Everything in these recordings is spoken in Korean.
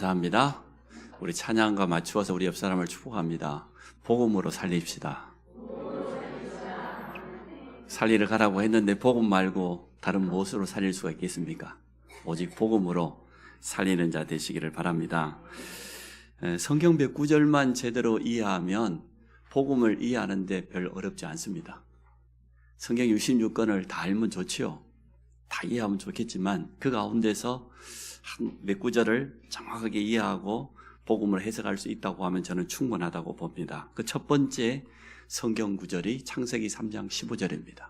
감사합니다. 우리 찬양과 맞추어서 우리 옆 사람을 축복합니다. 복음으로 살립시다. 살리러 가라고 했는데 복음 말고 다른 무엇으로 살릴 수가 있겠습니까? 오직 복음으로 살리는 자 되시기를 바랍니다. 성경 109절만 제대로 이해하면 복음을 이해하는데 별 어렵지 않습니다. 성경 66권을 다 알면 좋지요. 다 이해하면 좋겠지만 그 가운데서 한 몇 구절을 정확하게 이해하고 복음을 해석할 수 있다고 하면 저는 충분하다고 봅니다. 그 첫 번째 성경 구절이 창세기 3장 15절입니다.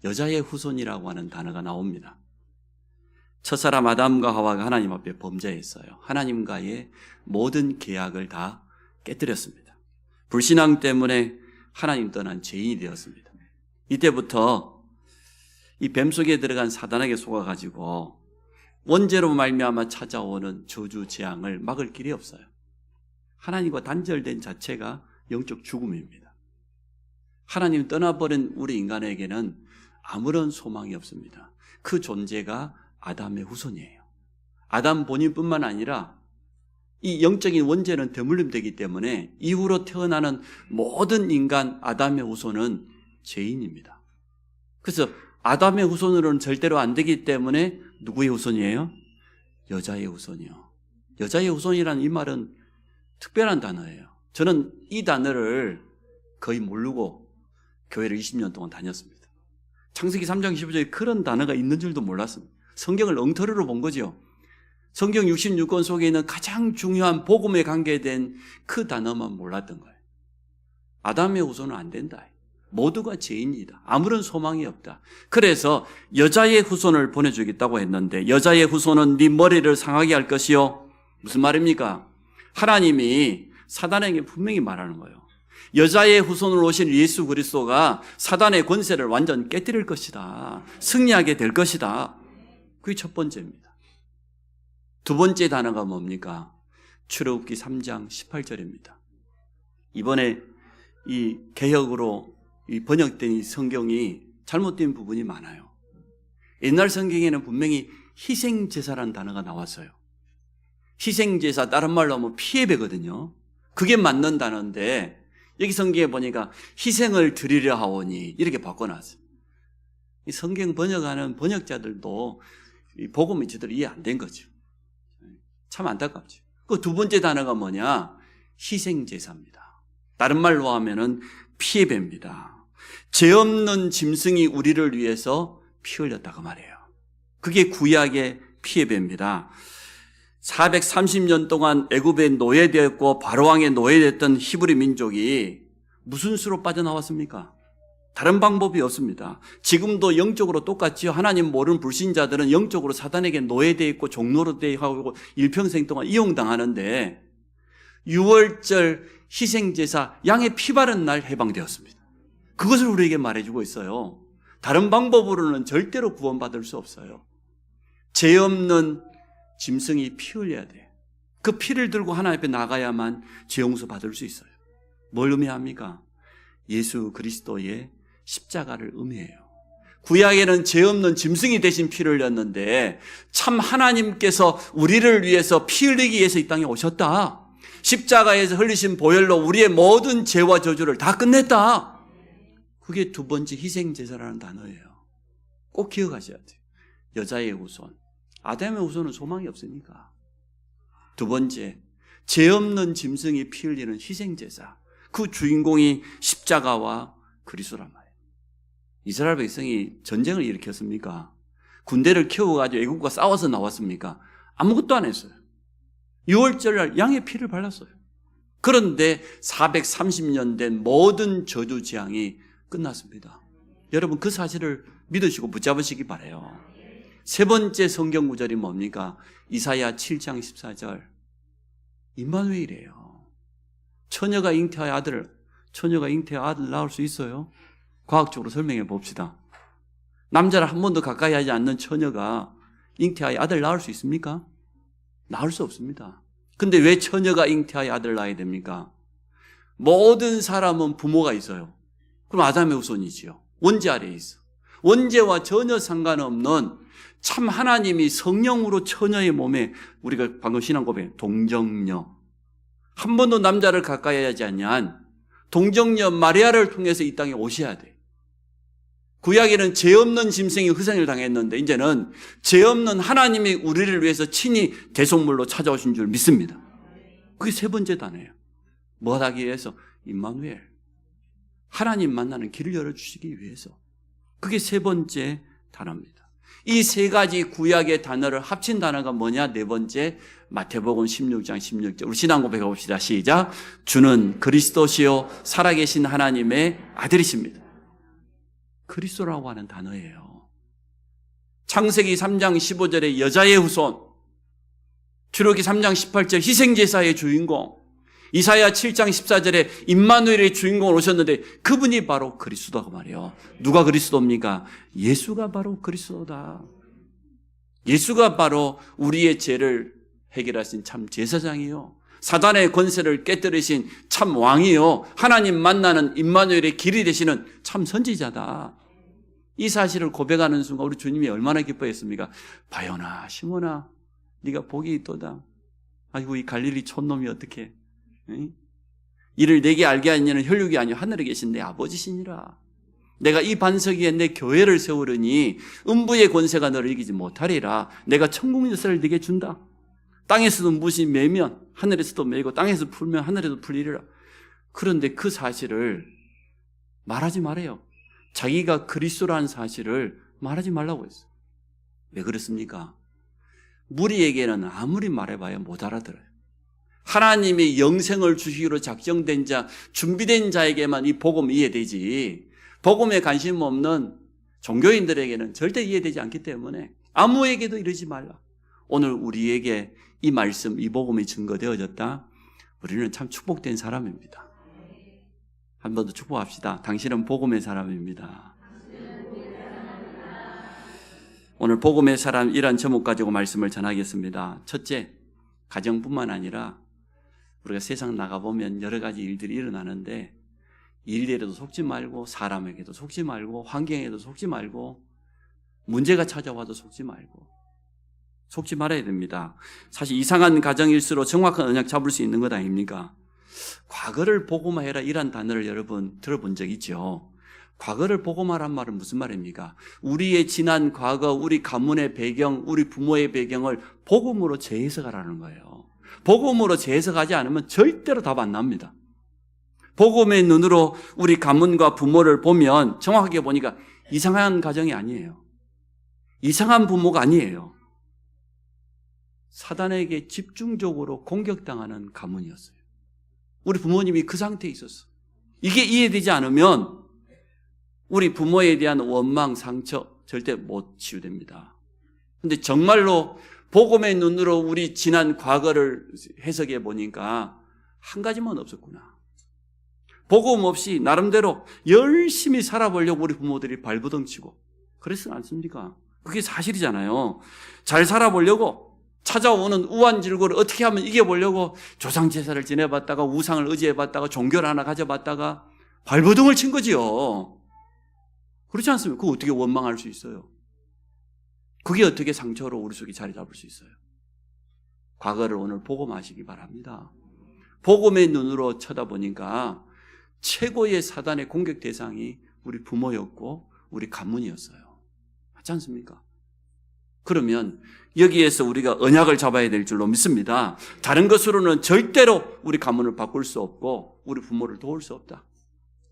여자의 후손이라고 하는 단어가 나옵니다. 첫사람 아담과 하와가 하나님 앞에 범죄했어요. 하나님과의 모든 계약을 다 깨뜨렸습니다. 불신앙 때문에 하나님 떠난 죄인이 되었습니다. 이때부터 이 뱀 속에 들어간 사단에게 속아가지고 원죄로 말미암아 찾아오는 저주 재앙을 막을 길이 없어요. 하나님과 단절된 자체가 영적 죽음입니다. 하나님 떠나버린 우리 인간에게는 아무런 소망이 없습니다. 그 존재가 아담의 후손이에요. 아담 본인뿐만 아니라 이 영적인 원죄는 대물림되기 때문에 이후로 태어나는 모든 인간 아담의 후손은 죄인입니다. 그래서 아담의 후손으로는 절대로 안 되기 때문에 누구의 후손이에요? 여자의 후손이요. 여자의 후손이라는 이 말은 특별한 단어예요. 저는 이 단어를 거의 모르고 교회를 20년 동안 다녔습니다. 창세기 3장 15절에 그런 단어가 있는 줄도 몰랐습니다. 성경을 엉터리로 본 거죠. 성경 66권 속에 있는 가장 중요한 복음에 관계된 그 단어만 몰랐던 거예요. 아담의 후손은 안 된다. 모두가 죄인이다. 아무런 소망이 없다. 그래서 여자의 후손을 보내주겠다고 했는데 여자의 후손은 네 머리를 상하게 할 것이요. 무슨 말입니까? 하나님이 사단에게 분명히 말하는 거예요. 여자의 후손으로 오신 예수 그리스도가 사단의 권세를 완전 깨뜨릴 것이다. 승리하게 될 것이다. 그게 첫 번째입니다. 두 번째 단어가 뭡니까? 출애굽기 3장 18절입니다. 이번에 이 개역으로 이 번역된 이 성경이 잘못된 부분이 많아요. 옛날 성경에는 분명히 희생제사라는 단어가 나왔어요. 희생제사, 다른 말로 하면 피해배거든요. 그게 맞는 단어인데 여기 성경에 보니까 희생을 드리려 하오니 이렇게 바꿔놨어요. 이 성경 번역하는 번역자들도 이 복음이 제대로 이해 안 된 거죠. 참 안타깝죠. 그 두 번째 단어가 뭐냐? 희생제사입니다. 다른 말로 하면은 피해배입니다. 죄 없는 짐승이 우리를 위해서 피 흘렸다고 말해요. 그게 구약의 피해배입니다. 430년 동안 애굽에 노예되었고 바로왕에 노예됐던 히브리 민족이 무슨 수로 빠져나왔습니까? 다른 방법이 없습니다. 지금도 영적으로 똑같지요. 하나님 모르는 불신자들은 영적으로 사단에게 노예되어 있고 종로로 되어 있고 일평생 동안 이용당하는데 6월절 희생제사 양의 피 바른 날 해방되었습니다. 그것을 우리에게 말해주고 있어요. 다른 방법으로는 절대로 구원받을 수 없어요. 죄 없는 짐승이 피 흘려야 돼요. 그 피를 들고 하나님 앞에 나가야만 죄 용서 받을 수 있어요. 뭘 의미합니까? 예수 그리스도의 십자가를 의미해요. 구약에는 죄 없는 짐승이 대신 피를 흘렸는데 참 하나님께서 우리를 위해서 피 흘리기 위해서 이 땅에 오셨다. 십자가에서 흘리신 보혈로 우리의 모든 죄와 저주를 다 끝냈다. 그게 두 번째 희생제사라는 단어예요. 꼭 기억하셔야 돼요. 여자의 후손. 아담의 후손은 소망이 없으니까. 두 번째, 죄 없는 짐승이 피 흘리는 희생제사. 그 주인공이 십자가와 그리스도란 말이에요. 이스라엘 백성이 전쟁을 일으켰습니까? 군대를 키워가지고 애국과 싸워서 나왔습니까? 아무것도 안 했어요. 6월절날 양의 피를 발랐어요. 그런데 430년 된 모든 저주 재앙이 끝났습니다. 여러분 그 사실을 믿으시고 붙잡으시기 바라요. 세 번째 성경 구절이 뭡니까? 이사야 7장 14절. 임마누엘이에요. 처녀가 잉태하여 아들 낳을 수 있어요? 과학적으로 설명해 봅시다. 남자를 한 번도 가까이 하지 않는 처녀가 잉태하여 아들 낳을 수 있습니까? 낳을 수 없습니다. 근데 왜 처녀가 잉태하여 아들 낳아야 됩니까? 모든 사람은 부모가 있어요. 그럼 아담의 후손이지요. 원죄 아래에 있어. 원죄와 전혀 상관없는 참 하나님이 성령으로 처녀의 몸에, 우리가 방금 신앙 고백 동정녀, 한 번도 남자를 가까이 하지 않냐한 동정녀 마리아를 통해서 이 땅에 오셔야 돼. 구약에는 죄 없는 짐승이 희생을 당했는데 이제는 죄 없는 하나님이 우리를 위해서 친히 대속물로 찾아오신 줄 믿습니다. 그게 세 번째 단어예요. 뭐 하기 위해서? 임마누엘, 하나님 만나는 길을 열어주시기 위해서. 그게 세 번째 단어입니다. 이 세 가지 구약의 단어를 합친 단어가 뭐냐? 네 번째, 마태복음 16장 16절. 우리 신앙 고백해 봅시다. 시작. 주는 그리스도시요 살아계신 하나님의 아들이십니다. 그리스도라고 하는 단어예요. 창세기 3장 15절에 여자의 후손, 출애굽기 3장 18절 희생제사의 주인공, 이사야 7장 14절에 임마누엘의 주인공으로 오셨는데 그분이 바로 그리스도라고 말이에요. 누가 그리스도입니까? 예수가 바로 그리스도다. 예수가 바로 우리의 죄를 해결하신 참 제사장이요, 사단의 권세를 깨뜨리신 참 왕이요, 하나님 만나는 임마누엘의 길이 되시는 참 선지자다. 이 사실을 고백하는 순간 우리 주님이 얼마나 기뻐했습니까? 바요나 시몬아, 네가 복이 있도다. 아이고, 이 갈릴리 촌놈이 어떻게 이를 내게 알게 하는 이는 혈육이 아니요 하늘에 계신 내 아버지시니라. 내가 이 반석 위에 내 교회를 세우려니 음부의 권세가 너를 이기지 못하리라. 내가 천국 열쇠를 네게 준다. 땅에서도 무엇이 매면 하늘에서도 매고 땅에서 풀면 하늘에도 풀리리라. 그런데 그 사실을 말하지 말아요. 자기가 그리스도라는 사실을 말하지 말라고 했어요. 왜 그렇습니까? 무리에게는 아무리 말해봐야 못 알아들어요. 하나님이 영생을 주시기로 작정된 자, 준비된 자에게만 이 복음이 이해되지, 복음에 관심 없는 종교인들에게는 절대 이해되지 않기 때문에 아무에게도 이러지 말라. 오늘 우리에게 이 말씀, 이 복음이 증거되어졌다. 우리는 참 축복된 사람입니다. 한 번 더 축복합시다. 당신은 복음의 사람입니다. 오늘 복음의 사람이란 제목 가지고 말씀을 전하겠습니다. 첫째, 가정뿐만 아니라 우리가 세상 나가보면 여러 가지 일들이 일어나는데 일들에도 속지 말고, 사람에게도 속지 말고, 환경에도 속지 말고, 문제가 찾아와도 속지 말고, 속지 말아야 됩니다. 사실 이상한 가정일수록 정확한 언약 잡을 수 있는 것 아닙니까? 과거를 복음화해라, 이란 단어를 여러분 들어본 적 있죠? 과거를 복음화란 말은 무슨 말입니까? 우리의 지난 과거, 우리 가문의 배경, 우리 부모의 배경을 복음으로 재해석하라는 거예요. 복음으로 재해석하지 않으면 절대로 답 안 납니다. 복음의 눈으로 우리 가문과 부모를 보면 정확하게 보니까 이상한 가정이 아니에요. 이상한 부모가 아니에요. 사단에게 집중적으로 공격당하는 가문이었어요. 우리 부모님이 그 상태에 있었어요. 이게 이해되지 않으면 우리 부모에 대한 원망, 상처 절대 못 치유됩니다. 그런데 정말로 복음의 눈으로 우리 지난 과거를 해석해 보니까 한 가지만 없었구나. 복음 없이 나름대로 열심히 살아보려고 우리 부모들이 발버둥치고 그랬지 않습니까? 그게 사실이잖아요. 잘 살아보려고 찾아오는 우환질고를 어떻게 하면 이겨보려고 조상제사를 지내봤다가 우상을 의지해봤다가 종교를 하나 가져봤다가 발버둥을 친 거지요. 그렇지 않습니까? 그거 어떻게 원망할 수 있어요? 그게 어떻게 상처로 우리 속에 자리 잡을 수 있어요? 과거를 오늘 복음하시기 바랍니다. 복음의 눈으로 쳐다보니까 최고의 사단의 공격 대상이 우리 부모였고 우리 가문이었어요. 맞지 않습니까? 그러면 여기에서 우리가 언약을 잡아야 될 줄로 믿습니다. 다른 것으로는 절대로 우리 가문을 바꿀 수 없고 우리 부모를 도울 수 없다.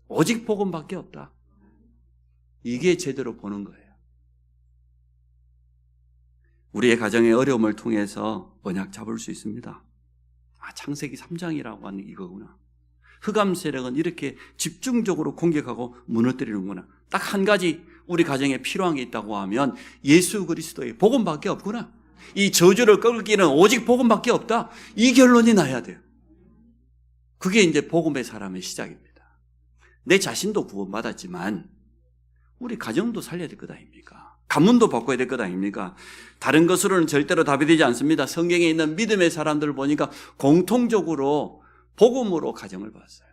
오직 복음밖에 없다. 이게 제대로 보는 거예요. 우리의 가정의 어려움을 통해서 언약 잡을 수 있습니다. 창세기 3장이라고 하는 이거구나. 흑암 세력은 이렇게 집중적으로 공격하고 무너뜨리는구나. 딱 한 가지 우리 가정에 필요한 게 있다고 하면 예수 그리스도의 복음밖에 없구나. 이 저주를 꺾기는 오직 복음밖에 없다. 이 결론이 나야 돼요. 그게 이제 복음의 사람의 시작입니다. 내 자신도 구원받았지만 우리 가정도 살려야 될 것 아닙니까? 가문도 바꿔야 될 것 아닙니까? 다른 것으로는 절대로 답이 되지 않습니다. 성경에 있는 믿음의 사람들을 보니까 공통적으로 복음으로 가정을 봤어요.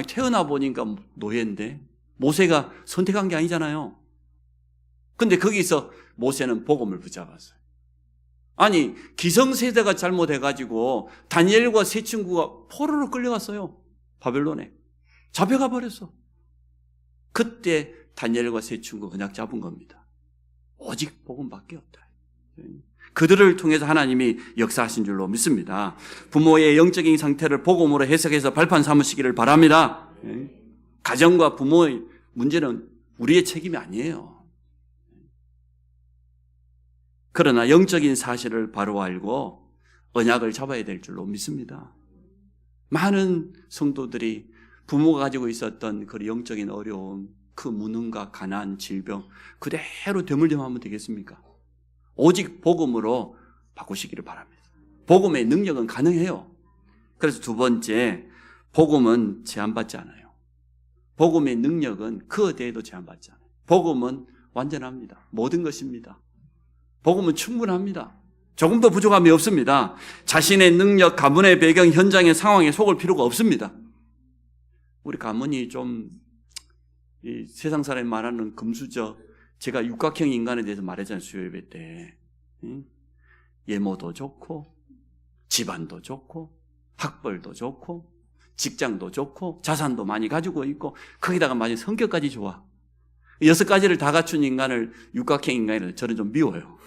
태어나 보니까 노예인데 모세가 선택한 게 아니잖아요. 근데 거기서 모세는 복음을 붙잡았어요. 아니, 기성세대가 잘못해가지고 다니엘과 세 친구가 포로로 끌려갔어요. 바벨론에. 잡혀가 버렸어. 그때 다니엘과 세 친구 그냥 잡은 겁니다. 오직 복음밖에 없다. 그들을 통해서 하나님이 역사하신 줄로 믿습니다. 부모의 영적인 상태를 복음으로 해석해서 발판 삼으시기를 바랍니다. 가정과 부모의 문제는 우리의 책임이 아니에요. 그러나 영적인 사실을 바로 알고 언약을 잡아야 될 줄로 믿습니다. 많은 성도들이 부모가 가지고 있었던 그 영적인 어려움, 그 무능과 가난, 질병 그대로 되물림하면 되겠습니까? 오직 복음으로 바꾸시기를 바랍니다. 복음의 능력은 가능해요. 그래서 두 번째, 복음은 제한받지 않아요. 복음의 능력은 그 어디에도 제한받지 않아요. 복음은 완전합니다. 모든 것입니다. 복음은 충분합니다. 조금 더 부족함이 없습니다. 자신의 능력, 가문의 배경, 현장의 상황에 속을 필요가 없습니다. 우리 가문이 좀 이 세상 사람이 말하는 금수저, 제가 육각형 인간에 대해서 말했잖아요. 수요예배 때. 예모도 좋고 집안도 좋고 학벌도 좋고 직장도 좋고 자산도 많이 가지고 있고 거기다가 마치 성격까지 좋아. 6가지를 다 갖춘 인간을 육각형 인간을 저는 좀 미워요.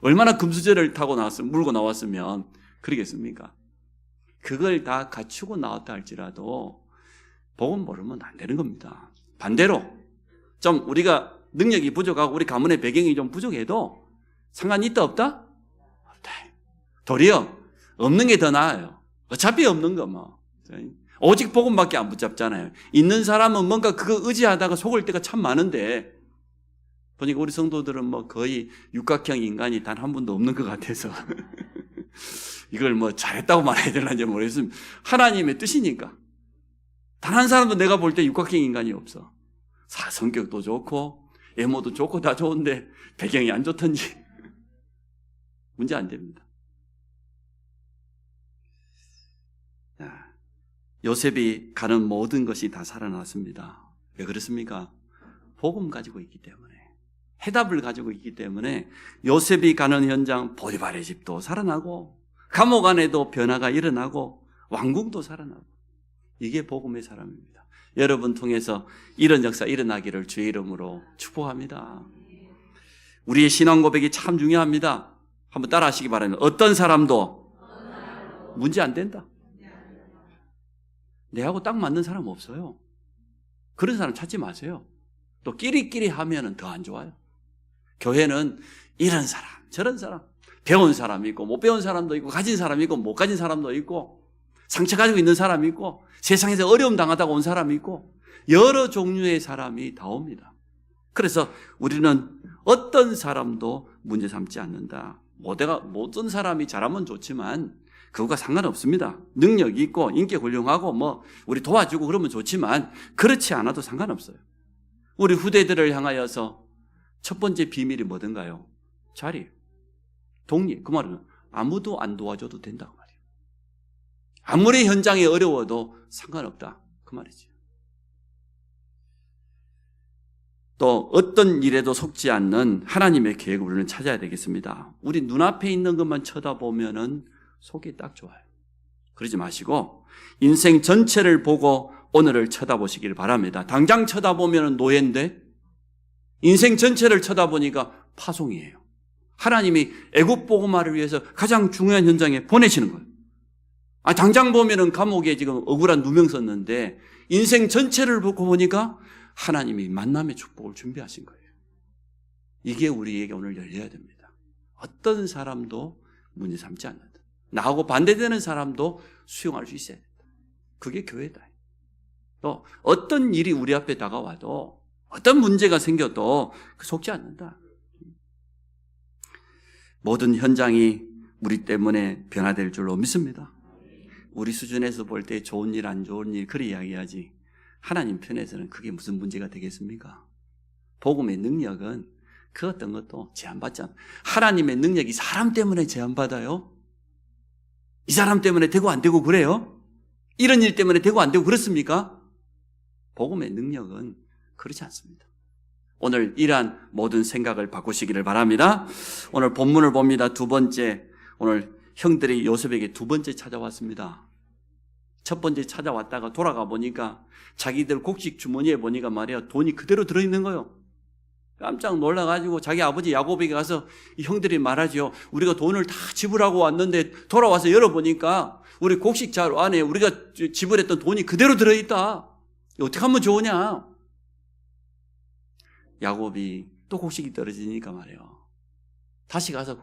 얼마나 금수저를 타고 나왔으면, 물고 나왔으면 그러겠습니까? 그걸 다 갖추고 나왔다 할지라도 복음 모르면 안 되는 겁니다. 반대로 좀 우리가 능력이 부족하고 우리 가문의 배경이 좀 부족해도 상관이 있다 없다? 없다. 도리어 없는 게 더 나아요. 어차피 없는 거 뭐. 오직 복음밖에 안 붙잡잖아요. 있는 사람은 뭔가 그거 의지하다가 속을 때가 참 많은데 보니까 우리 성도들은 뭐 거의 육각형 인간이 단 한 분도 없는 것 같아서 이걸 뭐 잘했다고 말해야 되는지 모르겠습니다. 하나님의 뜻이니까. 단 한 사람도 내가 볼 때 육각형 인간이 없어. 성격도 좋고 외모도 좋고 다 좋은데 배경이 안 좋던지 문제 안 됩니다. 요셉이 가는 모든 것이 다 살아났습니다. 왜 그렇습니까? 복음 가지고 있기 때문에, 해답을 가지고 있기 때문에 요셉이 가는 현장 보디발의 집도 살아나고 감옥 안에도 변화가 일어나고 왕궁도 살아나고 이게 복음의 사람입니다. 여러분 통해서 이런 역사 일어나기를 주의 이름으로 축복합니다. 우리의 신앙 고백이 참 중요합니다. 한번 따라 하시기 바랍니다. 어떤 사람도 문제 안 된다. 내하고 딱 맞는 사람 없어요. 그런 사람 찾지 마세요. 또 끼리끼리 하면은 더 안 좋아요. 교회는 이런 사람, 저런 사람, 배운 사람이 있고 못 배운 사람도 있고 가진 사람이 있고 못 가진 사람도 있고 상처 가지고 있는 사람이 있고 세상에서 어려움 당하다가 온 사람이 있고 여러 종류의 사람이 다 옵니다. 그래서 우리는 어떤 사람도 문제 삼지 않는다. 모든 사람이 잘하면 좋지만 그거가 상관없습니다. 능력이 있고 인기 훌륭하고 뭐 우리 도와주고 그러면 좋지만 그렇지 않아도 상관없어요. 우리 후대들을 향하여서 첫 번째 비밀이 뭐든가요? 자리, 독립. 그 말은 아무도 안 도와줘도 된다고 말이에요. 아무리 현장이 어려워도 상관없다. 그 말이죠. 또 어떤 일에도 속지 않는 하나님의 계획을 우리는 찾아야 되겠습니다. 우리 눈앞에 있는 것만 쳐다보면은 속이 딱 좋아요. 그러지 마시고 인생 전체를 보고 오늘을 쳐다보시길 바랍니다. 당장 쳐다보면 노예인데 인생 전체를 쳐다보니까 파송이에요. 하나님이 애굽 복음화를 위해서 가장 중요한 현장에 보내시는 거예요. 당장 보면은 감옥에 지금 억울한 누명 썼는데 인생 전체를 보고 보니까 하나님이 만남의 축복을 준비하신 거예요. 이게 우리에게 오늘 열려야 됩니다. 어떤 사람도 문제 삼지 않는다. 나하고 반대되는 사람도 수용할 수 있어야 된다. 그게 교회다. 또 어떤 일이 우리 앞에 다가와도 어떤 문제가 생겨도 속지 않는다. 모든 현장이 우리 때문에 변화될 줄로 믿습니다. 우리 수준에서 볼 때 좋은 일, 안 좋은 일 그리 이야기하지 하나님 편에서는 그게 무슨 문제가 되겠습니까? 복음의 능력은 그 어떤 것도 제한받지 않아요. 하나님의 능력이 사람 때문에 제한받아요? 이 사람 때문에 되고 안 되고 그래요? 이런 일 때문에 되고 안 되고 그렇습니까? 복음의 능력은 그렇지 않습니다. 오늘 이러한 모든 생각을 바꾸시기를 바랍니다. 오늘 본문을 봅니다. 두 번째, 오늘 형들이 요셉에게 두 번째 찾아왔습니다. 첫 번째 찾아왔다가 돌아가 보니까 자기들 곡식 주머니에 보니까 말이야, 돈이 그대로 들어있는 거예요. 깜짝 놀라가지고 자기 아버지 야곱에게 가서 이 형들이 말하죠. 우리가 돈을 다 지불하고 왔는데 돌아와서 열어보니까 우리 곡식 자루 안에 우리가 지불했던 돈이 그대로 들어있다. 어떻게 하면 좋으냐? 야곱이 또 곡식이 떨어지니까 말이에요. 다시 가서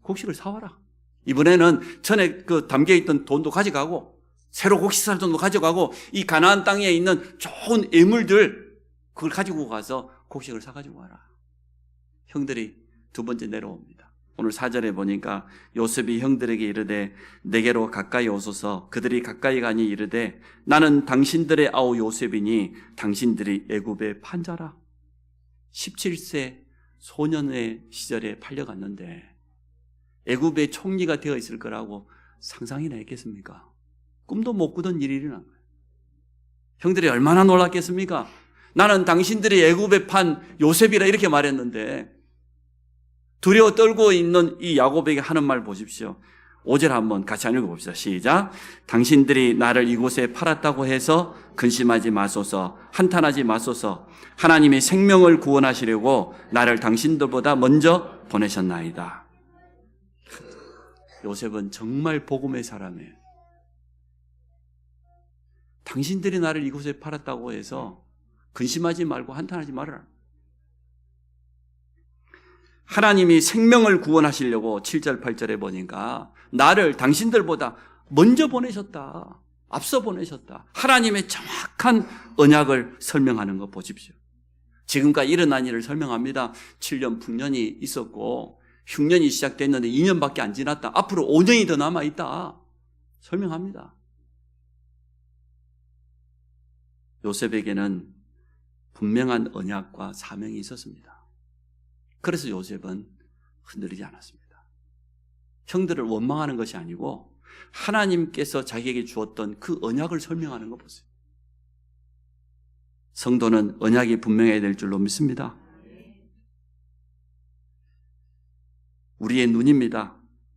곡식을 사와라. 이번에는 전에 그 담겨있던 돈도 가져가고 새로 곡식 살 돈도 가져가고 이 가나안 땅에 있는 좋은 예물들 그걸 가지고 가서 곡식을 사가지고 와라. 형들이 두 번째 내려옵니다. 오늘 4절에 보니까 요셉이 형들에게 이르되 내게로 가까이 오소서. 그들이 가까이 가니 이르되 나는 당신들의 아우 요셉이니 당신들이 애굽의 판자라. 17세 소년의 시절에 팔려갔는데 애굽의 총리가 되어 있을 거라고 상상이나 했겠습니까? 꿈도 못 꾸던 일이 일어난 거예요. 형들이 얼마나 놀랐겠습니까? 나는 당신들이 애굽에 판 요셉이라 이렇게 말했는데 두려워 떨고 있는 이 야곱에게 하는 말 보십시오. 5절 한번 같이 읽어봅시다. 시작. 당신들이 나를 이곳에 팔았다고 해서 근심하지 마소서. 한탄하지 마소서. 하나님이 생명을 구원하시려고 나를 당신들보다 먼저 보내셨나이다. 요셉은 정말 복음의 사람이에요. 당신들이 나를 이곳에 팔았다고 해서 근심하지 말고 한탄하지 말아라. 하나님이 생명을 구원하시려고 7절 8절에 보니까 나를 당신들보다 먼저 보내셨다. 앞서 보내셨다. 하나님의 정확한 언약을 설명하는 거 보십시오. 지금까지 일어난 일을 설명합니다. 7년 풍년이 있었고 흉년이 시작됐는데 2년밖에 안 지났다. 앞으로 5년이 더 남아있다. 설명합니다. 요셉에게는 분명한 언약과 사명이 있었습니다. 그래서 요셉은 흔들리지 않았습니다. 형들을 원망하는 것이 아니고 하나님께서 자기에게 주었던 그 언약을 설명하는 거 보세요. 성도는 언약이 분명해야 될 줄로 믿습니다. 우리의 눈입니다.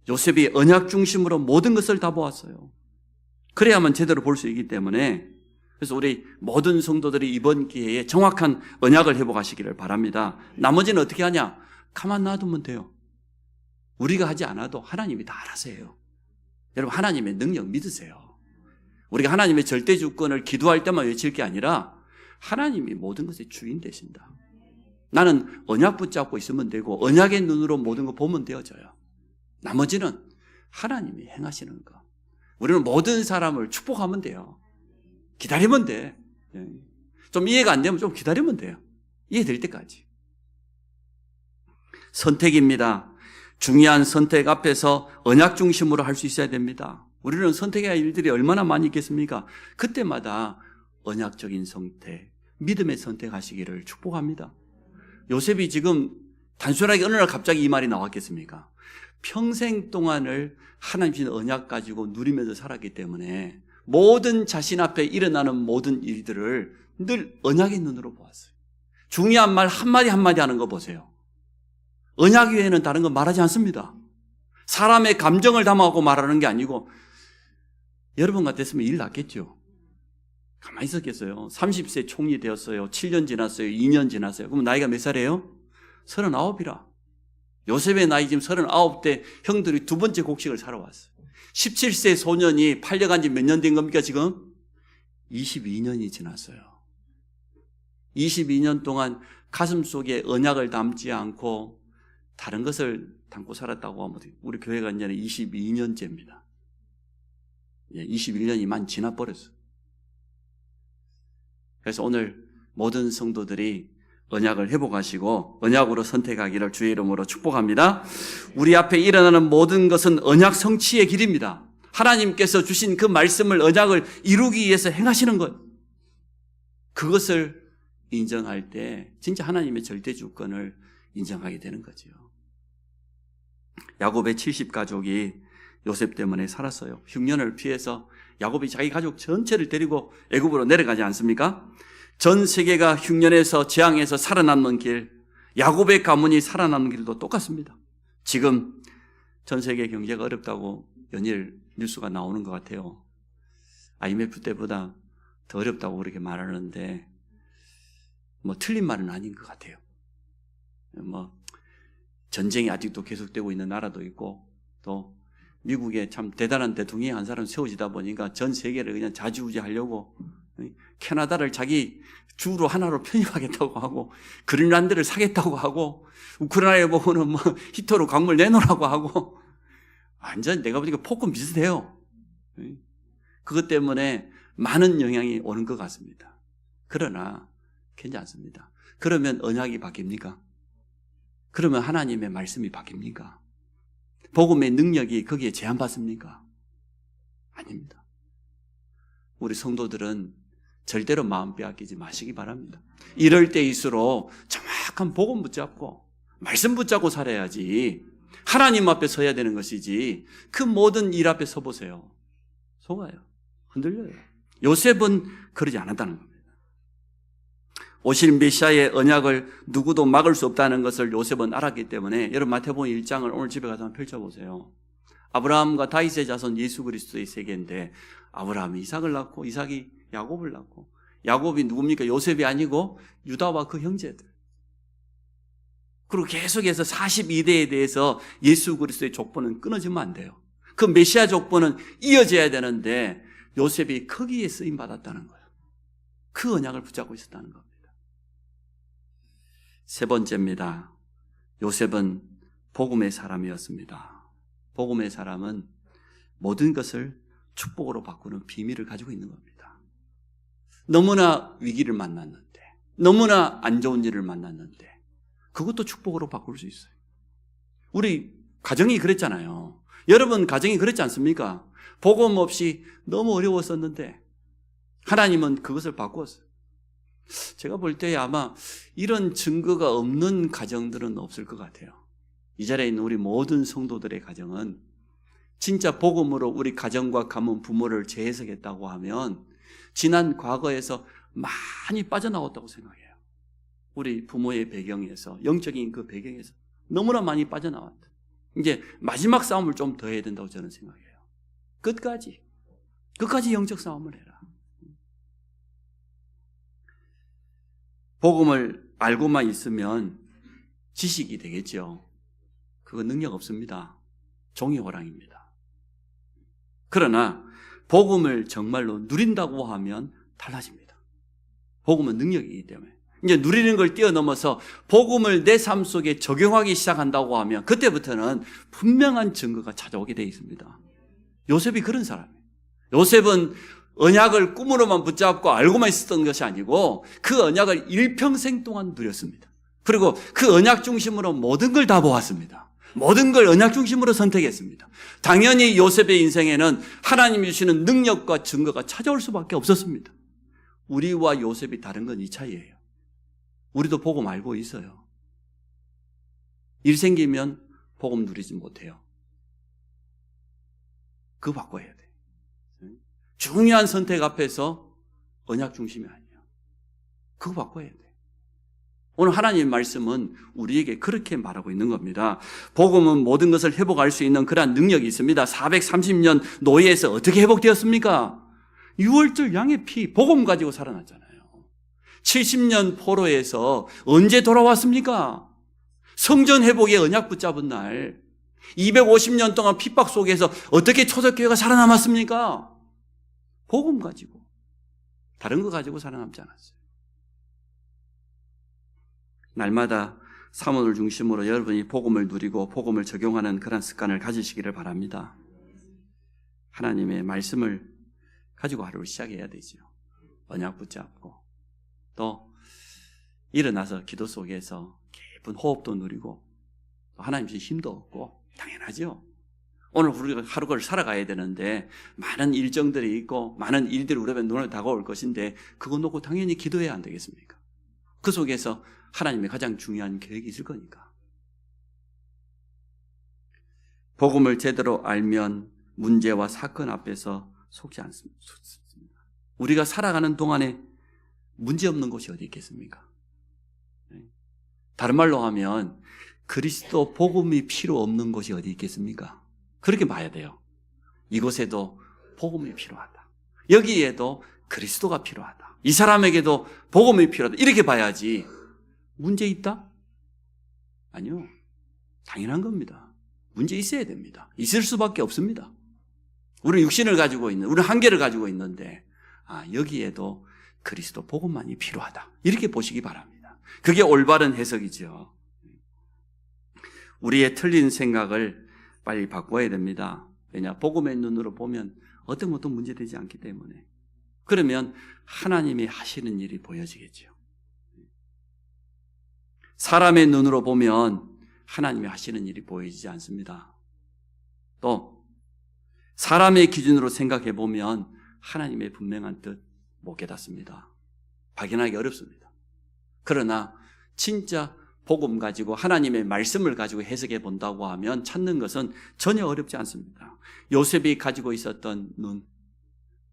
요셉이 언약 중심으로 모든 것을 다 보았어요. 그래야만 제대로 볼 수 있기 때문에 그래서 우리 모든 성도들이 이번 기회에 정확한 언약을 회복하시기를 바랍니다. 나머지는 어떻게 하냐? 가만 놔두면 돼요. 우리가 하지 않아도 하나님이 다 알아서 해요. 여러분 하나님의 능력 믿으세요. 우리가 하나님의 절대 주권을 기도할 때만 외칠 게 아니라 하나님이 모든 것의 주인 되신다. 나는 언약 붙잡고 있으면 되고 언약의 눈으로 모든 거 보면 되어져요. 나머지는 하나님이 행하시는 거. 우리는 모든 사람을 축복하면 돼요. 기다리면 돼. 좀 이해가 안 되면 좀 기다리면 돼요. 이해될 때까지. 선택입니다. 중요한 선택 앞에서 언약 중심으로 할 수 있어야 됩니다. 우리는 선택해야 할 일들이 얼마나 많이 있겠습니까? 그때마다 언약적인 선택, 믿음의 선택하시기를 축복합니다. 요셉이 지금 단순하게 어느 날 갑자기 이 말이 나왔겠습니까? 평생 동안을 하나님 주신 언약 가지고 누리면서 살았기 때문에 모든 자신 앞에 일어나는 모든 일들을 늘 언약의 눈으로 보았어요. 중요한 말 한마디 한마디 하는 거 보세요. 언약 외에는 다른 거 말하지 않습니다. 사람의 감정을 담아갖고 말하는 게 아니고 여러분 같았으면 일 났겠죠. 가만히 있었겠어요. 30세 총리 되었어요. 7년 지났어요. 2년 지났어요. 그럼 나이가 몇 살이에요? 39이라. 요셉의 나이 지금 39대 형들이 두 번째 곡식을 사러 왔어요. 17세 소년이 팔려간 지 몇 년 된 겁니까 지금? 22년이 지났어요. 22년 동안 가슴 속에 언약을 담지 않고 다른 것을 담고 살았다고 하면 우리 교회가 이제는 22년째입니다. 21년이 만 지나버렸어요. 그래서 오늘 모든 성도들이 언약을 회복하시고 언약으로 선택하기를 주의 이름으로 축복합니다. 우리 앞에 일어나는 모든 것은 언약 성취의 길입니다. 하나님께서 주신 그 말씀을 언약을 이루기 위해서 행하시는 것. 그것을 인정할 때 진짜 하나님의 절대 주권을 인정하게 되는 거죠. 야곱의 70가족이 요셉 때문에 살았어요. 흉년을 피해서 야곱이 자기 가족 전체를 데리고 애굽으로 내려가지 않습니까? 전 세계가 흉년에서 재앙에서 살아남는 길, 야곱의 가문이 살아남는 길도 똑같습니다. 지금 전 세계 경제가 어렵다고 연일 뉴스가 나오는 것 같아요. IMF 때보다 더 어렵다고 그렇게 말하는데 틀린 말은 아닌 것 같아요. 전쟁이 아직도 계속되고 있는 나라도 있고, 또 미국에 참 대단한 대통령이 한 사람 세워지다 보니까 전 세계를 그냥 좌지우지하려고 캐나다를 자기 주로 하나로 편입하겠다고 하고, 그린란드를 사겠다고 하고, 우크라이나에 보고는 히터로 광물 내놓으라고 하고, 완전 내가 보니까 폭군 비슷해요. 그것 때문에 많은 영향이 오는 것 같습니다. 그러나 괜찮습니다. 그러면 언약이 바뀝니까? 그러면 하나님의 말씀이 바뀝니까? 복음의 능력이 거기에 제한받습니까? 아닙니다. 우리 성도들은 절대로 마음 빼앗기지 마시기 바랍니다. 이럴 때일수록 정확한 복음 붙잡고 말씀 붙잡고 살아야지, 하나님 앞에 서야 되는 것이지, 그 모든 일 앞에 서보세요. 속아요. 흔들려요. 요셉은 그러지 않았다는 겁니다. 오실 메시아의 언약을 누구도 막을 수 없다는 것을 요셉은 알았기 때문에, 여러분 마태복음 1장을 오늘 집에 가서 한번 펼쳐보세요. 아브라함과 다윗의 자손 예수 그리스도의 세계인데, 아브라함이 이삭을 낳고 이삭이 야곱을 낳고, 야곱이 누굽니까? 요셉이 아니고 유다와 그 형제들. 그리고 계속해서 42대에 대해서 예수 그리스도의 족보는 끊어지면 안 돼요. 그 메시아 족보는 이어져야 되는데 요셉이 거기에 쓰임받았다는 거예요. 그 언약을 붙잡고 있었다는 겁니다. 세 번째입니다. 요셉은 복음의 사람이었습니다. 복음의 사람은 모든 것을 축복으로 바꾸는 비밀을 가지고 있는 겁니다. 너무나 위기를 만났는데, 너무나 안 좋은 일을 만났는데 그것도 축복으로 바꿀 수 있어요. 우리 가정이 그랬잖아요. 여러분 가정이 그랬지 않습니까? 복음 없이 너무 어려웠었는데 하나님은 그것을 바꾸었어요. 제가 볼 때 아마 이런 증거가 없는 가정들은 없을 것 같아요. 이 자리에 있는 우리 모든 성도들의 가정은 진짜 복음으로 우리 가정과 가문, 부모를 재해석했다고 하면 지난 과거에서 많이 빠져나왔다고 생각해요. 우리 부모의 배경에서, 영적인 그 배경에서 너무나 많이 빠져나왔다. 이제 마지막 싸움을 좀 더 해야 된다고 저는 생각해요. 끝까지 영적 싸움을 해라. 복음을 알고만 있으면 지식이 되겠죠. 그거 능력 없습니다. 종이 호랑입니다. 그러나 복음을 정말로 누린다고 하면 달라집니다. 복음은 능력이기 때문에. 이제 누리는 걸 뛰어넘어서 복음을 내 삶 속에 적용하기 시작한다고 하면 그때부터는 분명한 증거가 찾아오게 되어 있습니다. 요셉이 그런 사람이에요. 요셉은 언약을 꿈으로만 붙잡고 알고만 있었던 것이 아니고 그 언약을 일평생 동안 누렸습니다. 그리고 그 언약 중심으로 모든 걸 다 보았습니다. 모든 걸 언약 중심으로 선택했습니다. 당연히 요셉의 인생에는 하나님이 주시는 능력과 증거가 찾아올 수밖에 없었습니다. 우리와 요셉이 다른 건 이 차이예요. 우리도 복음 알고 있어요. 일 생기면 복음 누리지 못해요. 그거 바꿔야 돼. 중요한 선택 앞에서 언약 중심이 아니에요. 그거 바꿔야 돼. 오늘 하나님의 말씀은 우리에게 그렇게 말하고 있는 겁니다. 복음은 모든 것을 회복할 수 있는 그러한 능력이 있습니다. 430년 노예에서 어떻게 회복되었습니까? 6월절 양의 피, 복음 가지고 살아났잖아요. 70년 포로에서 언제 돌아왔습니까? 성전 회복의 언약 붙잡은 날, 250년 동안 핍박 속에서 어떻게 초대교회가 살아남았습니까? 복음 가지고, 다른 거 가지고 살아남지 않았어요. 날마다 사모를 중심으로 여러분이 복음을 누리고 복음을 적용하는 그런 습관을 가지시기를 바랍니다. 하나님의 말씀을 가지고 하루를 시작해야 되죠. 언약 붙잡고 또 일어나서 기도 속에서 깊은 호흡도 누리고 또 하나님 주신 힘도 얻고 당연하죠. 오늘 우리가 하루를 살아가야 되는데 많은 일정들이 있고 많은 일들이 우리 앞에 눈에 다가올 것인데 그거 놓고 당연히 기도해야 안 되겠습니까? 그 속에서 하나님의 가장 중요한 계획이 있을 거니까. 복음을 제대로 알면 문제와 사건 앞에서 속지 않습니다. 우리가 살아가는 동안에 문제없는 곳이 어디 있겠습니까? 다른 말로 하면 그리스도 복음이 필요 없는 곳이 어디 있겠습니까? 그렇게 봐야 돼요. 이곳에도 복음이 필요하다. 여기에도 그리스도가 필요하다. 이 사람에게도 복음이 필요하다. 이렇게 봐야지. 문제 있다? 아니요. 당연한 겁니다. 문제 있어야 됩니다. 있을 수밖에 없습니다. 우리는 육신을 가지고 있는, 우리는 한계를 가지고 있는데, 여기에도 그리스도 복음만이 필요하다. 이렇게 보시기 바랍니다. 그게 올바른 해석이죠. 우리의 틀린 생각을 빨리 바꿔야 됩니다. 왜냐? 복음의 눈으로 보면 어떤 것도 문제되지 않기 때문에. 그러면 하나님이 하시는 일이 보여지겠죠. 사람의 눈으로 보면 하나님이 하시는 일이 보이지 않습니다. 또 사람의 기준으로 생각해 보면 하나님의 분명한 뜻 못 깨닫습니다. 발견하기 어렵습니다. 그러나 진짜 복음 가지고 하나님의 말씀을 가지고 해석해 본다고 하면 찾는 것은 전혀 어렵지 않습니다. 요셉이 가지고 있었던 눈,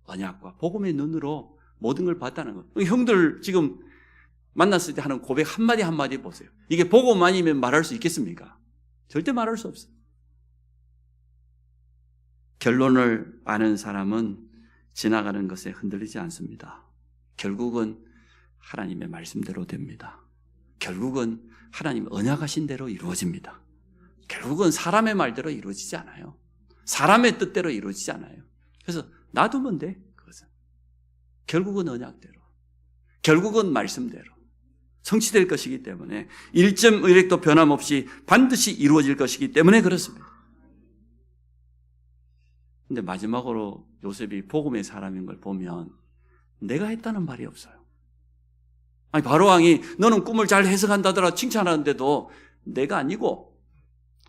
언약과 복음의 눈으로 모든 걸 봤다는 것. 형들 지금 만났을 때 하는 고백 한마디 한마디 보세요. 이게 복음 아니면 말할 수 있겠습니까? 절대 말할 수 없어요. 결론을 아는 사람은 지나가는 것에 흔들리지 않습니다. 결국은 하나님의 말씀대로 됩니다. 결국은 하나님 언약하신 대로 이루어집니다. 결국은 사람의 말대로 이루어지지 않아요. 사람의 뜻대로 이루어지지 않아요. 그래서 놔두면 돼. 그것은 결국은 언약대로, 결국은 말씀대로 성취될 것이기 때문에 1.1획도 변함없이 반드시 이루어질 것이기 때문에 그렇습니다. 근데 마지막으로 요셉이 복음의 사람인 걸 보면 내가 했다는 말이 없어요. 아니, 바로왕이 너는 꿈을 잘 해석한다더라 칭찬하는데도 내가 아니고,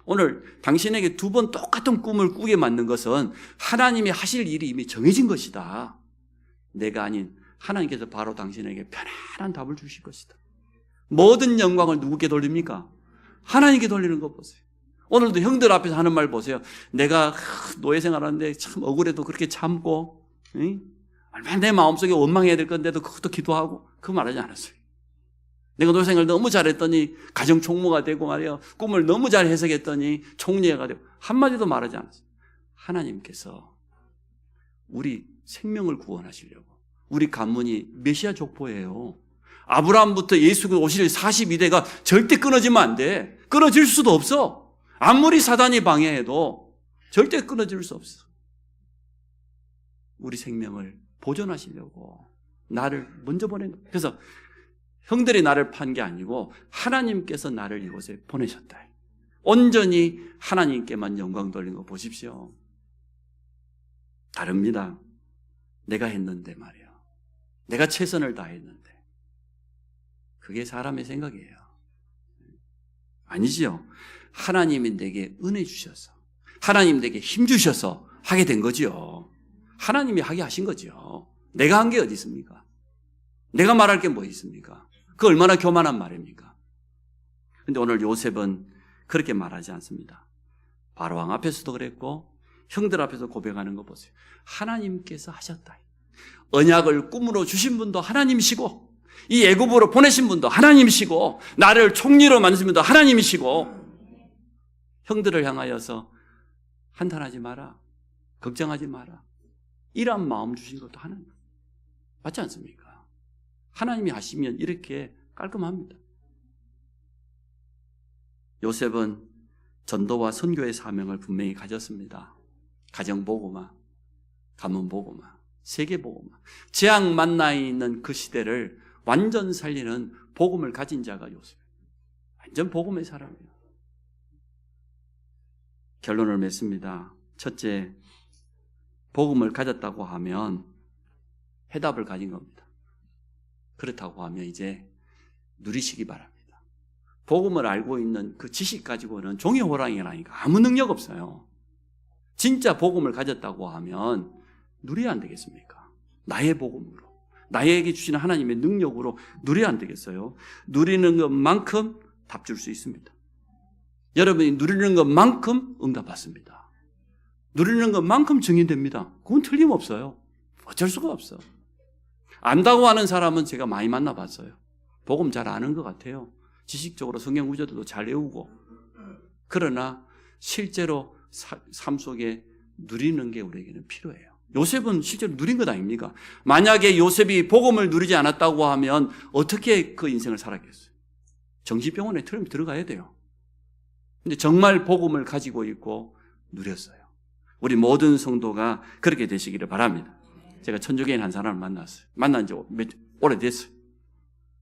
오늘 당신에게 2번 똑같은 꿈을 꾸게 만든 것은 하나님이 하실 일이 이미 정해진 것이다. 내가 아닌 하나님께서 바로 당신에게 편안한 답을 주실 것이다. 모든 영광을 누구께 돌립니까? 하나님께 돌리는 거 보세요. 오늘도 형들 앞에서 하는 말 보세요. 내가 노예 생활하는데 참 억울해도 그렇게 참고, 얼마나 내 마음속에 원망해야 될 건데도 그것도 기도하고, 그거 말하지 않았어요. 내가 노예 생활 너무 잘했더니 가정 총무가 되고 말이야, 꿈을 너무 잘 해석했더니 총리가 되고, 한마디도 말하지 않았어요. 하나님께서 우리 생명을 구원하시려고, 우리 가문이 메시아 족보예요. 아브라함부터 예수가 오실 42대가 절대 끊어지면 안 돼. 끊어질 수도 없어. 아무리 사단이 방해해도 절대 끊어질 수 없어. 우리 생명을 보존하시려고 나를 먼저 보낸 거예요. 그래서 형들이 나를 판 게 아니고 하나님께서 나를 이곳에 보내셨다. 온전히 하나님께만 영광 돌린 거 보십시오. 다릅니다. 내가 했는데 말이야. 내가 최선을 다했는데. 그게 사람의 생각이에요. 아니지요. 하나님이 내게 은혜 주셔서, 하나님 내게 힘 주셔서 하게 된 거지요. 하나님이 하게 하신 거지요. 내가 한 게 어디 있습니까? 내가 말할 게 뭐 있습니까? 그 얼마나 교만한 말입니까? 근데 오늘 요셉은 그렇게 말하지 않습니다. 바로왕 앞에서도 그랬고 형들 앞에서 고백하는 거 보세요. 하나님께서 하셨다. 언약을 꿈으로 주신 분도 하나님이시고, 이 애굽으로 보내신 분도 하나님이시고, 나를 총리로 만드신 분도 하나님이시고, 형들을 향하여서 한탄하지 마라, 걱정하지 마라, 이런 마음 주신 것도 하나님. 맞지 않습니까? 하나님이 하시면 이렇게 깔끔합니다. 요셉은 전도와 선교의 사명을 분명히 가졌습니다. 가정보고마, 가문보고마, 세계보고마, 재앙 만나 있는 그 시대를 완전 살리는 복음을 가진 자가 요셉이에요. 완전 복음의 사람이에요. 결론을 맺습니다. 첫째, 복음을 가졌다고 하면 해답을 가진 겁니다. 그렇다고 하면 이제 누리시기 바랍니다. 복음을 알고 있는 그 지식 가지고는 종이 호랑이라니까 아무 능력 없어요. 진짜 복음을 가졌다고 하면 누려야 안 되겠습니까? 나의 복음으로, 나에게 주시는 하나님의 능력으로 누려야 안 되겠어요? 누리는 것만큼 답 줄 수 있습니다. 여러분이 누리는 것만큼 응답받습니다. 누리는 것만큼 증인됩니다. 그건 틀림없어요. 어쩔 수가 없어. 안다고 하는 사람은 제가 많이 만나봤어요. 복음 잘 아는 것 같아요. 지식적으로 성경 구절도 잘 외우고. 그러나 실제로 삶 속에 누리는 게 우리에게는 필요해요. 요셉은 실제로 누린 것 아닙니까? 만약에 요셉이 복음을 누리지 않았다고 하면 어떻게 그 인생을 살았겠어요? 정신병원에 들어가야 돼요. 근데 정말 복음을 가지고 있고 누렸어요. 우리 모든 성도가 그렇게 되시기를 바랍니다. 제가 천주교인 한 사람을 만났어요. 만난 지 오래됐어요.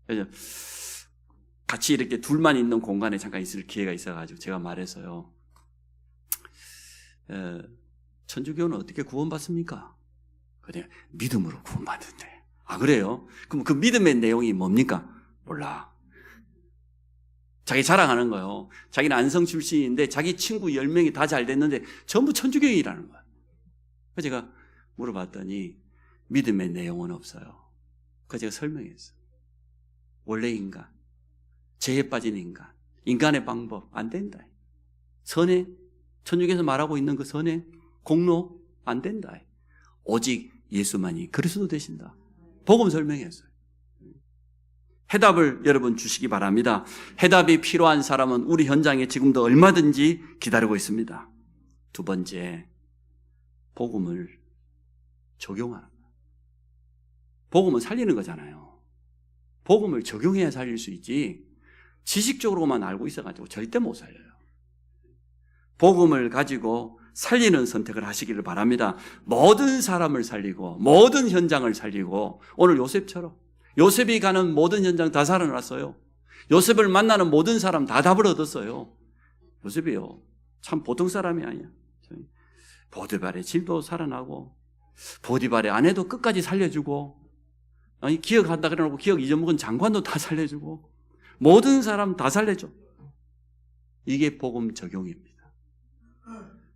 그래서 같이 이렇게 둘만 있는 공간에 잠깐 있을 기회가 있어가지고 제가 말해서요. 천주교는 어떻게 구원받습니까? 그냥 믿음으로 구원받는데. 아, 그래요? 그럼 그 믿음의 내용이 뭡니까? 몰라. 자기 자랑하는 거예요. 자기는 안성 출신인데 자기 친구 10명이 다 잘 됐는데 전부 천주교인이라는 거예요. 그래서 제가 물어봤더니 믿음의 내용은 없어요. 그래서 제가 설명했어요. 원래 인간, 죄에 빠진 인간, 인간의 방법 안 된다. 선행, 천주교에서 말하고 있는 그 선행, 공로 안 된다. 오직 예수만이 그리스도 되신다. 복음 설명했어요. 해답을 여러분 주시기 바랍니다. 해답이 필요한 사람은 우리 현장에 지금도 얼마든지 기다리고 있습니다. 두 번째, 복음을 적용하는 거예요. 복음은 살리는 거잖아요. 복음을 적용해야 살릴 수 있지 지식적으로만 알고 있어가지고 절대 못 살려요. 복음을 가지고 살리는 선택을 하시기를 바랍니다. 모든 사람을 살리고 모든 현장을 살리고 오늘 요셉처럼 요셉이 가는 모든 현장 다 살아났어요. 요셉을 만나는 모든 사람 다 답을 얻었어요. 요셉이요. 참 보통 사람이 아니야. 보디발의 집도 살아나고 보디발의 아내도 끝까지 살려주고 아니 기억한다 그래놓고 기억 잊어먹은 장관도 다 살려주고 모든 사람 다 살려줘. 이게 복음 적용입니다.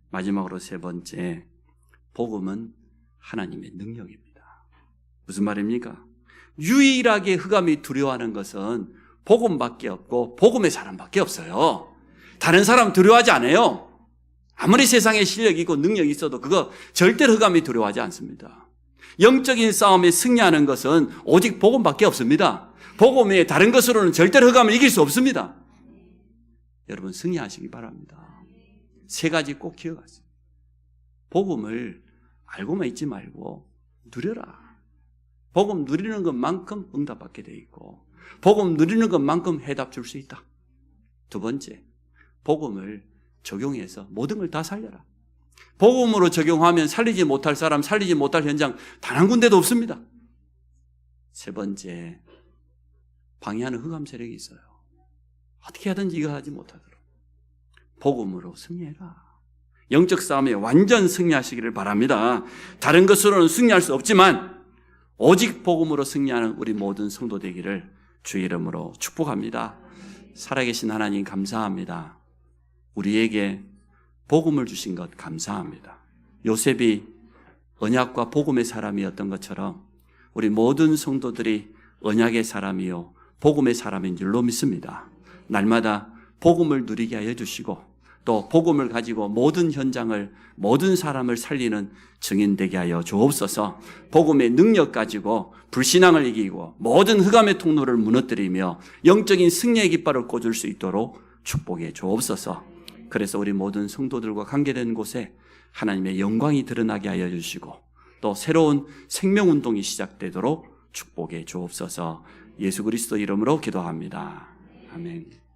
마지막으로 세 번째, 복음은 하나님의 능력입니다. 무슨 말입니까? 유일하게 흑암이 두려워하는 것은 복음밖에 없고 복음의 사람밖에 없어요. 다른 사람 두려워하지 않아요. 아무리 세상에 실력이 있고 능력이 있어도 그거 절대로 흑암이 두려워하지 않습니다. 영적인 싸움에 승리하는 것은 오직 복음밖에 없습니다. 복음 외에 다른 것으로는 절대로 흑암을 이길 수 없습니다. 여러분 승리하시기 바랍니다. 세 가지 꼭 기억하세요. 복음을 알고만 있지 말고 누려라. 복음 누리는 것만큼 응답받게 돼 있고 복음 누리는 것만큼 해답 줄 수 있다. 두 번째, 복음을 적용해서 모든 걸 다 살려라. 복음으로 적용하면 살리지 못할 사람, 살리지 못할 현장 단 한 군데도 없습니다. 세 번째, 방해하는 흑암 세력이 있어요. 어떻게 하든지 이거 하지 못하도록 복음으로 승리해라. 영적 싸움에 완전 승리하시기를 바랍니다. 다른 것으로는 승리할 수 없지만 오직 복음으로 승리하는 우리 모든 성도 되기를 주의 이름으로 축복합니다. 살아계신 하나님 감사합니다. 우리에게 복음을 주신 것 감사합니다. 요셉이 언약과 복음의 사람이었던 것처럼 우리 모든 성도들이 언약의 사람이요 복음의 사람인 줄로 믿습니다. 날마다 복음을 누리게 하여 주시고 또 복음을 가지고 모든 현장을 모든 사람을 살리는 증인 되게 하여 주옵소서. 복음의 능력 가지고 불신앙을 이기고 모든 흑암의 통로를 무너뜨리며 영적인 승리의 깃발을 꽂을 수 있도록 축복해 주옵소서. 그래서 우리 모든 성도들과 관계된 곳에 하나님의 영광이 드러나게 하여 주시고 또 새로운 생명운동이 시작되도록 축복해 주옵소서. 예수 그리스도 이름으로 기도합니다. 아멘.